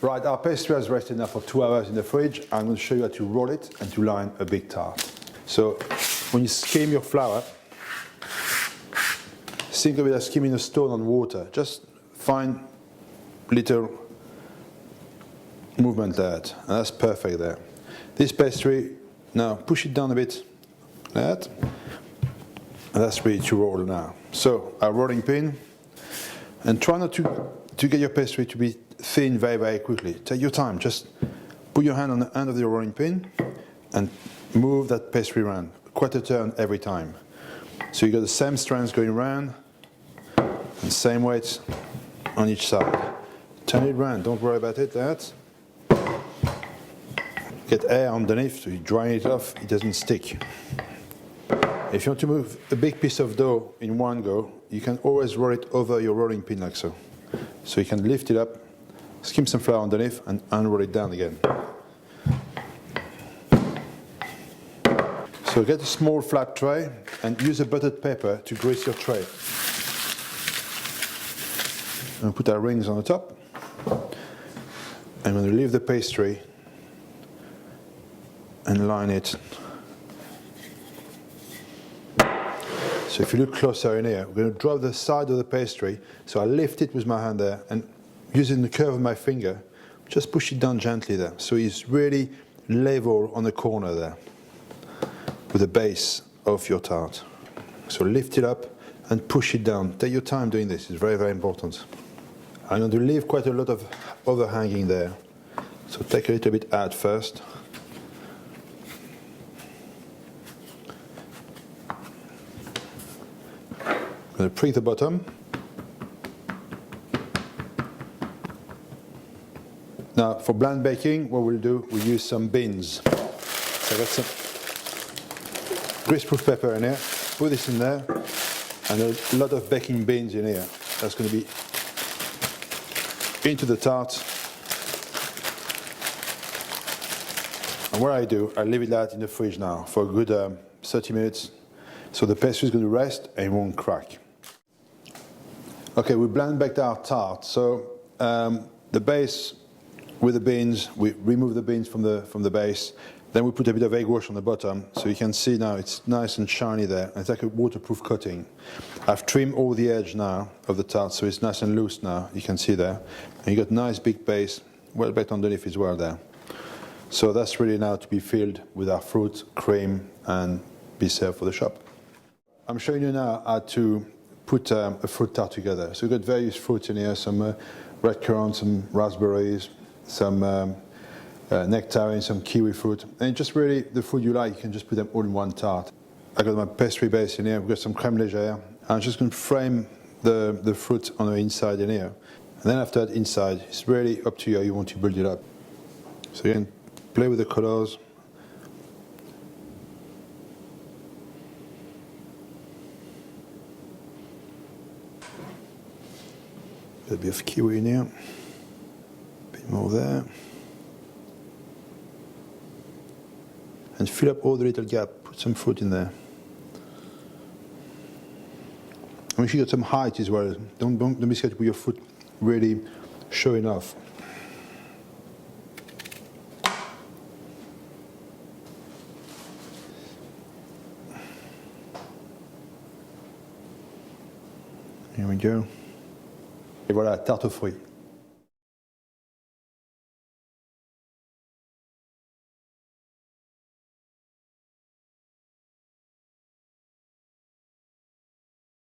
Right, our pastry has rested now for 2 hours in the fridge. I'm going to show you how to roll it and to line a big tart. So when you skim your flour, think of it as skimming a stone on water. Just find little movement there, and that's perfect there. This pastry, now push it down a bit, like that, and that's ready to roll now. So our rolling pin, and try not to get your pastry to be thin very, very quickly. Take your time, just put your hand on the end of the rolling pin and move that pastry around, quite a turn every time. So you got the same strands going around and same weight on each side. Turn it around, don't worry about it, that. Get air underneath, so you dry it off, it doesn't stick. If you want to move a big piece of dough in one go, you can always roll it over your rolling pin like so. So you can lift it up, skim some flour underneath and unroll it down again. So get a small flat tray and use a buttered paper to grease your tray. And put our rings on the top. I'm going to leave the pastry and line it. So if you look closer in here, we're going to drop the side of the pastry. So I lift it with my hand there and using the curve of my finger, just push it down gently there. So it's really level on the corner there with the base of your tart. So lift it up and push it down. Take your time doing this, it's very, very important. I'm going to leave quite a lot of overhanging there. So take a little bit out first. I'm going to prick the bottom. Now for blind baking, what we'll do, we'll use some beans. So I got some greaseproof pepper in here, put this in there, and a lot of baking beans in here. That's going to be into the tart. And what I do, I leave it out in the fridge now for a good 30 minutes, so the pastry is going to rest and it won't crack. Okay, we blind baked our tart. So the base with the beans, we remove the beans from the base. Then we put a bit of egg wash on the bottom, so you can see now it's nice and shiny there. It's like a waterproof coating. I've trimmed all the edge now of the tart, so it's nice and loose now, you can see there. And you got nice big base, well baked underneath as well there. So that's ready now to be filled with our fruit, cream, and be served for the shop. I'm showing you now how to put a fruit tart together. So we've got various fruits in here, some red currants, some raspberries, some nectarine, some kiwi fruit, and just really the fruit you like, you can just put them all in one tart. I got my pastry base in here, we've got some crème légère. I'm just going to frame the fruit on the inside in here. And then after that inside, it's really up to you how you want to build it up. So you can play with the colors. A bit of kiwi in here, a bit more there. And fill up all the little gap, put some fruit in there. And make sure you got some height as well. Don't be scared to put your foot really showing off. Here we go. Et voilà, tarte aux fruits.